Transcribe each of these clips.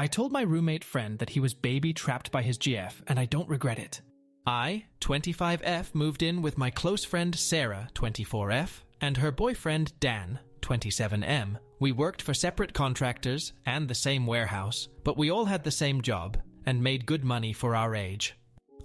I told my roommate friend that he was baby trapped by his GF, and I don't regret it. I, 25F, moved in with my close friend Sarah, 24F, and her boyfriend Dan, 27M. We worked for separate contractors and the same warehouse, but we all had the same job and made good money for our age.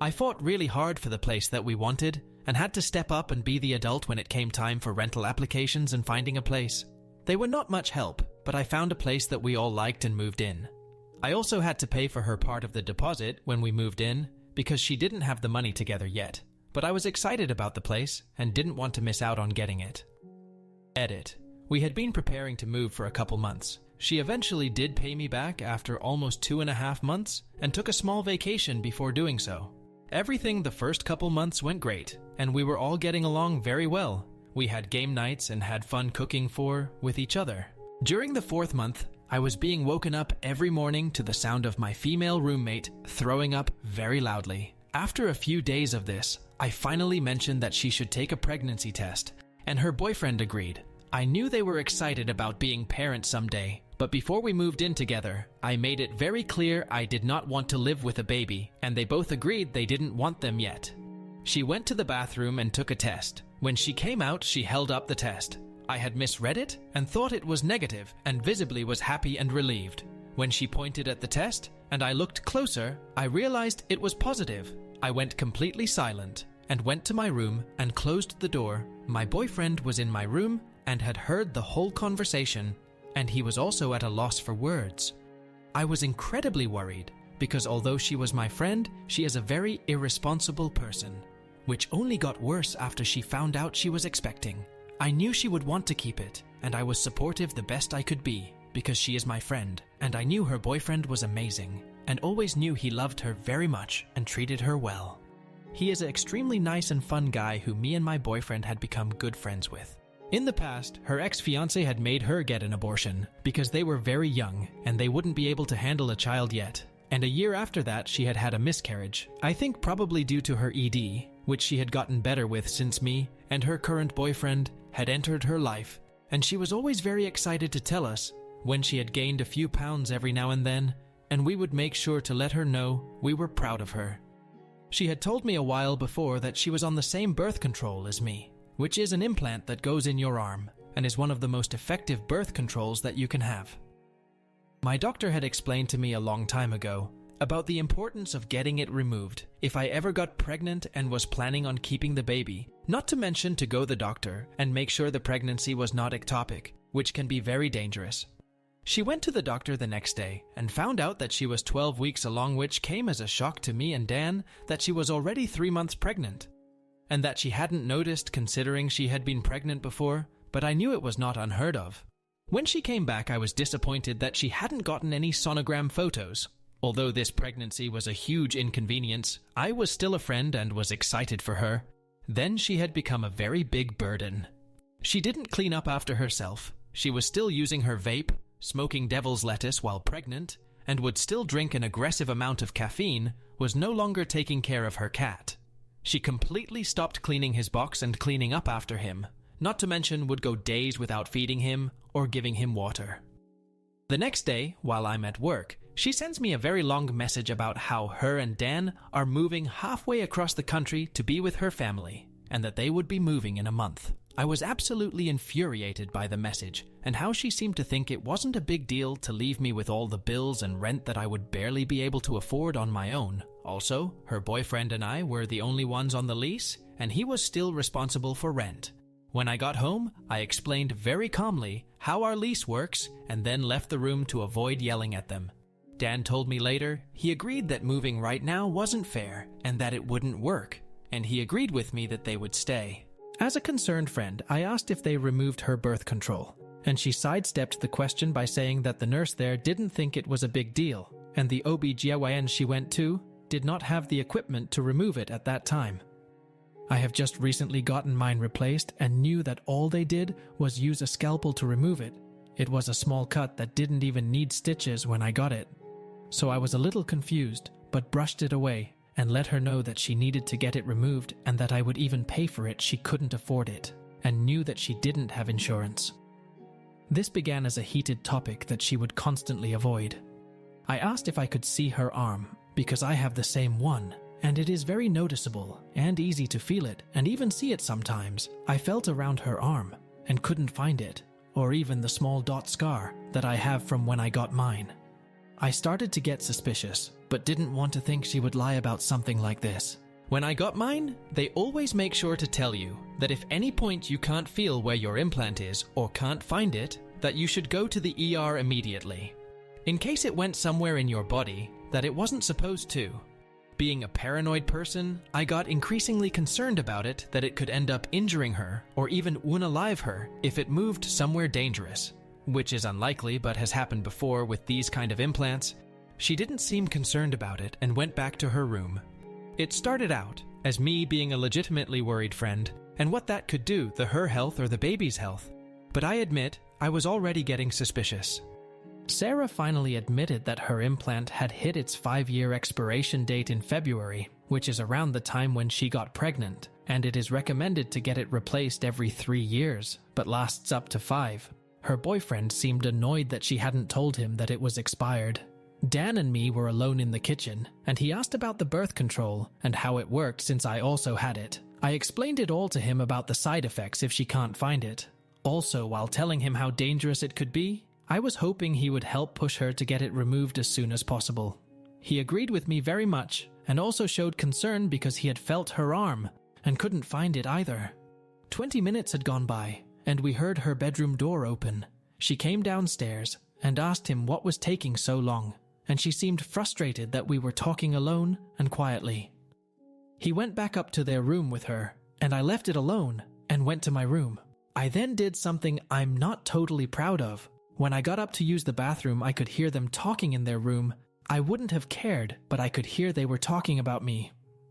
I fought really hard for the place that we wanted and had to step up and be the adult when it came time for rental applications and finding a place. They were not much help, but I found a place that we all liked and moved in. I also had to pay for her part of the deposit when we moved in because she didn't have the money together yet, but I was excited about the place and didn't want to miss out on getting it. Edit. We had been preparing to move for a couple months. She eventually did pay me back after almost 2.5 months and took a small vacation before doing so. Everything the first couple months went great, and we were all getting along very well. We had game nights and had fun cooking with each other. During the 4th month, I was being woken up every morning to the sound of my female roommate throwing up very loudly. After a few days of this, I finally mentioned that she should take a pregnancy test, and her boyfriend agreed. I knew they were excited about being parents someday, but before we moved in together, I made it very clear I did not want to live with a baby, and they both agreed they didn't want them yet. She went to the bathroom and took a test. When she came out, she held up the test. I had misread it and thought it was negative and visibly was happy and relieved. When she pointed at the test and I looked closer, I realized it was positive. I went completely silent and went to my room and closed the door. My boyfriend was in my room and had heard the whole conversation, and he was also at a loss for words. I was incredibly worried because although she was my friend, she is a very irresponsible person, which only got worse after she found out she was expecting. I knew she would want to keep it, and I was supportive the best I could be because she is my friend, and I knew her boyfriend was amazing and always knew he loved her very much and treated her well. He is an extremely nice and fun guy who me and my boyfriend had become good friends with. In the past, her ex-fiancé had made her get an abortion because they were very young and they wouldn't be able to handle a child yet. And a year after that, she had had a miscarriage. I think probably due to her ED, which she had gotten better with since me and her current boyfriend had entered her life. And she was always very excited to tell us when she had gained a few pounds every now and then, and we would make sure to let her know we were proud of her. She had told me a while before that she was on the same birth control as me, which is an implant that goes in your arm and is one of the most effective birth controls that you can have. My doctor had explained to me a long time ago about the importance of getting it removed if I ever got pregnant and was planning on keeping the baby, not to mention to go to the doctor and make sure the pregnancy was not ectopic, which can be very dangerous. She went to the doctor the next day and found out that she was 12 weeks along, which came as a shock to me and Dan that she was already 3 months pregnant, and that she hadn't noticed considering she had been pregnant before, but I knew it was not unheard of. When she came back, I was disappointed that she hadn't gotten any sonogram photos. Although this pregnancy was a huge inconvenience, I was still a friend and was excited for her. Then she had become a very big burden. She didn't clean up after herself. She was still using her vape, smoking devil's lettuce while pregnant, and would still drink an aggressive amount of caffeine, was no longer taking care of her cat. She completely stopped cleaning his box and cleaning up after him, not to mention would go days without feeding him or giving him water. The next day, while I'm at work, she sends me a very long message about how her and Dan are moving halfway across the country to be with her family, and that they would be moving in a month. I was absolutely infuriated by the message, and how she seemed to think it wasn't a big deal to leave me with all the bills and rent that I would barely be able to afford on my own. Also, her boyfriend and I were the only ones on the lease, and he was still responsible for rent. When I got home, I explained very calmly how our lease works and then left the room to avoid yelling at them. Dan told me later he agreed that moving right now wasn't fair and that it wouldn't work, and he agreed with me that they would stay. As a concerned friend, I asked if they removed her birth control, and she sidestepped the question by saying that the nurse there didn't think it was a big deal, and the OB/GYN she went to did not have the equipment to remove it at that time. I have just recently gotten mine replaced and knew that all they did was use a scalpel to remove it. It was a small cut that didn't even need stitches when I got it. So I was a little confused, but brushed it away and let her know that she needed to get it removed and that I would even pay for it. She couldn't afford it and knew that she didn't have insurance. This began as a heated topic that she would constantly avoid. I asked if I could see her arm, because I have the same one, and it is very noticeable and easy to feel it and even see it sometimes. I felt around her arm and couldn't find it, or even the small dot scar that I have from when I got mine. I started to get suspicious, but didn't want to think she would lie about something like this. When I got mine, they always make sure to tell you that if any point you can't feel where your implant is or can't find it, that you should go to the ER immediately. In case it went somewhere in your body that it wasn't supposed to. Being a paranoid person, I got increasingly concerned about it that it could end up injuring her or even unalive her if it moved somewhere dangerous, which is unlikely but has happened before with these kind of implants. She didn't seem concerned about it and went back to her room. It started out as me being a legitimately worried friend and what that could do to her health or the baby's health, but I admit I was already getting suspicious. Sarah finally admitted that her implant had hit its 5-year expiration date in February, which is around the time when she got pregnant, and it is recommended to get it replaced every 3 years, but lasts up to 5. Her boyfriend seemed annoyed that she hadn't told him that it was expired. Dan and me were alone in the kitchen, and he asked about the birth control and how it worked since I also had it. I explained it all to him about the side effects if she can't find it. Also, while telling him how dangerous it could be, I was hoping he would help push her to get it removed as soon as possible. He agreed with me very much and also showed concern because he had felt her arm and couldn't find it either. 20 minutes had gone by and we heard her bedroom door open. She came downstairs and asked him what was taking so long, and she seemed frustrated that we were talking alone and quietly. He went back up to their room with her and I left it alone and went to my room. I then did something I'm not totally proud of. When I got up to use the bathroom, I could hear them talking in their room. I wouldn't have cared, but I could hear they were talking about me.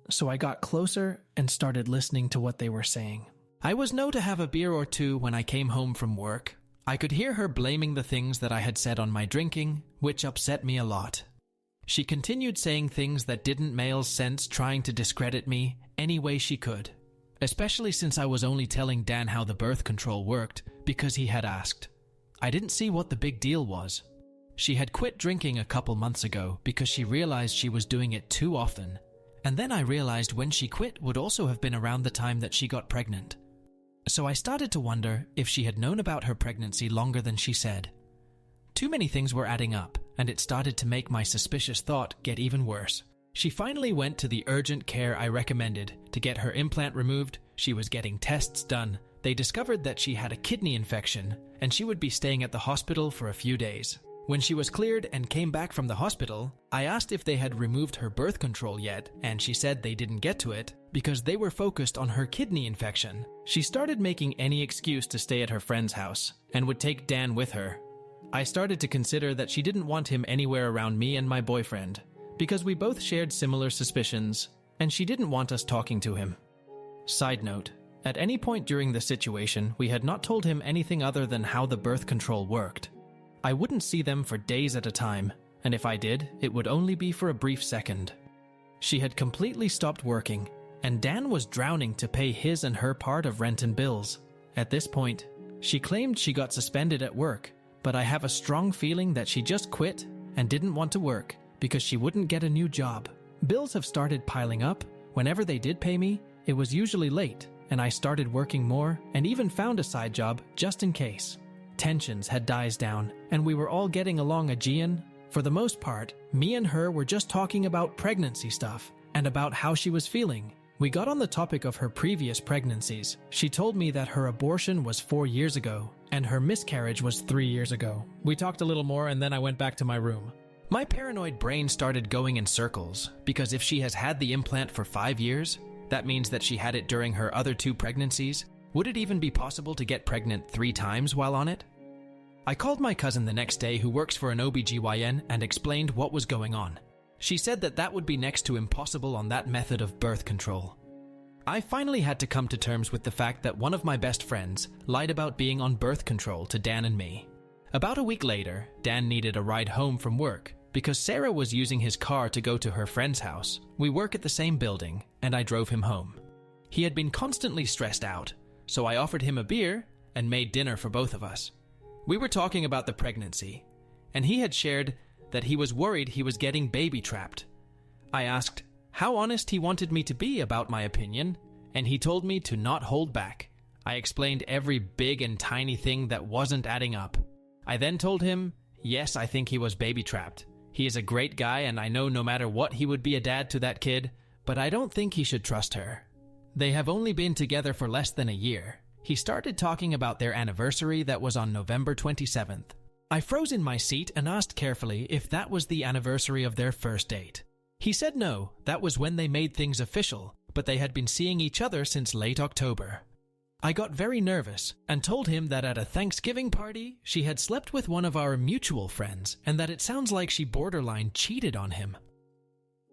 So I got closer and started listening to what they were saying. I was known to have a beer or two when I came home from work. I could hear her blaming the things that I had said on my drinking, which upset me a lot. She continued saying things that didn't make sense, trying to discredit me any way she could, especially since I was only telling Dan how the birth control worked because he had asked. I didn't see what the big deal was. She had quit drinking a couple months ago because she realized she was doing it too often, and then I realized when she quit would also have been around the time that she got pregnant. So I started to wonder if she had known about her pregnancy longer than she said. Too many things were adding up, and it started to make my suspicious thought get even worse. She finally went to the urgent care I recommended to get her implant removed. She was getting tests done. They discovered that she had a kidney infection, and she would be staying at the hospital for a few days. When she was cleared and came back from the hospital, I asked if they had removed her birth control yet, and she said they didn't get to it because they were focused on her kidney infection. She started making any excuse to stay at her friend's house and would take Dan with her. I started to consider that she didn't want him anywhere around me and my boyfriend because we both shared similar suspicions, and she didn't want us talking to him. Side note, at any point during the situation, we had not told him anything other than how the birth control worked. I wouldn't see them for days at a time, and if I did, it would only be for a brief second. She had completely stopped working, and Dan was drowning to pay his and her part of rent and bills. At this point, she claimed she got suspended at work, but I have a strong feeling that she just quit and didn't want to work because she wouldn't get a new job. Bills have started piling up. Whenever they did pay me, it was usually late, and I started working more and even found a side job just in case. Tensions had died down, and we were all getting along Aegean. For the most part, me and her were just talking about pregnancy stuff and about how she was feeling. We got on the topic of her previous pregnancies. She told me that her abortion was 4 years ago, and her miscarriage was 3 years ago. We talked a little more, and then I went back to my room. My paranoid brain started going in circles, because if she has had the implant for 5 years, that means that she had it during her other 2 pregnancies. Would it even be possible to get pregnant 3 times while on it? I called my cousin the next day who works for an OBGYN and explained what was going on. She said that that would be next to impossible on that method of birth control. I finally had to come to terms with the fact that one of my best friends lied about being on birth control to Dan and me. About a week later, Dan needed a ride home from work because Sarah was using his car to go to her friend's house. We work at the same building, and I drove him home. He had been constantly stressed out, so I offered him a beer and made dinner for both of us. We were talking about the pregnancy, and he had shared that he was worried he was getting baby trapped. I asked how honest he wanted me to be about my opinion, and he told me to not hold back. I explained every big and tiny thing that wasn't adding up. I then told him, yes, I think he was baby trapped. He is a great guy, and I know no matter what he would be a dad to that kid, but I don't think he should trust her. They have only been together for less than a year. He started talking about their anniversary that was on November 27th. I froze in my seat and asked carefully if that was the anniversary of their first date. He said no, that was when they made things official, but they had been seeing each other since late October. I got very nervous and told him that at a Thanksgiving party, she had slept with one of our mutual friends and that it sounds like she borderline cheated on him.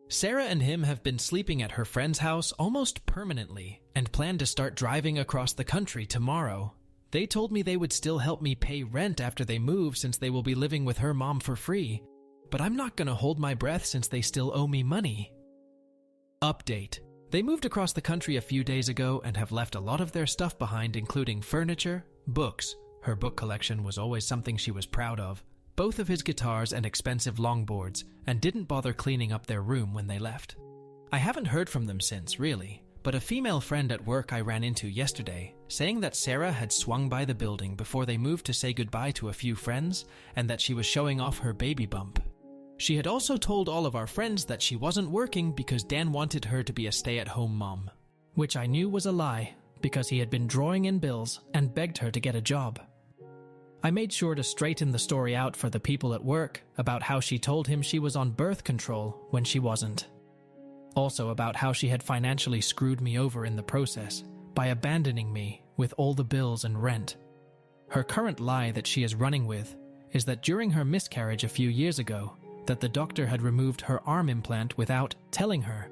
Sarah and him have been sleeping at her friend's house almost permanently and plan to start driving across the country tomorrow. They told me they would still help me pay rent after they move since they will be living with her mom for free, but I'm not going to hold my breath since they still owe me money. Update. They moved across the country a few days ago and have left a lot of their stuff behind, including furniture, books. Her book collection was always something she was proud of, both of his guitars and expensive longboards, and didn't bother cleaning up their room when they left. I haven't heard from them since, really, but a female friend at work I ran into yesterday, saying that Sarah had swung by the building before they moved to say goodbye to a few friends, and that she was showing off her baby bump. She had also told all of our friends that she wasn't working because Dan wanted her to be a stay-at-home mom, which I knew was a lie because he had been drawing in bills and begged her to get a job. I made sure to straighten the story out for the people at work about how she told him she was on birth control when she wasn't. Also about how she had financially screwed me over in the process by abandoning me with all the bills and rent. Her current lie that she is running with is that during her miscarriage a few years ago, that the doctor had removed her arm implant without telling her.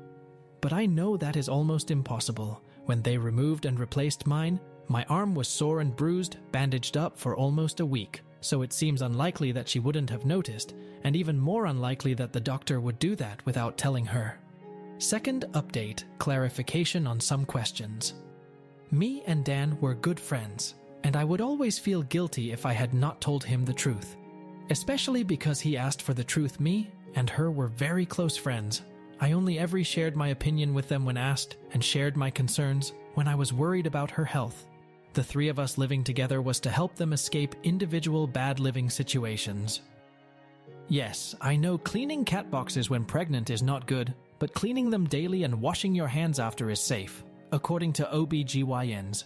But I know that is almost impossible. When they removed and replaced mine, my arm was sore and bruised, bandaged up for almost a week, so it seems unlikely that she wouldn't have noticed, and even more unlikely that the doctor would do that without telling her. Second update, clarification on some questions. Me and Dan were good friends, and I would always feel guilty if I had not told him the truth. Especially because he asked for the truth. Me and her were very close friends. I only ever shared my opinion with them when asked and shared my concerns when I was worried about her health. The three of us living together was to help them escape individual bad living situations. Yes, I know cleaning cat boxes when pregnant is not good, but cleaning them daily and washing your hands after is safe, according to OBGYNs.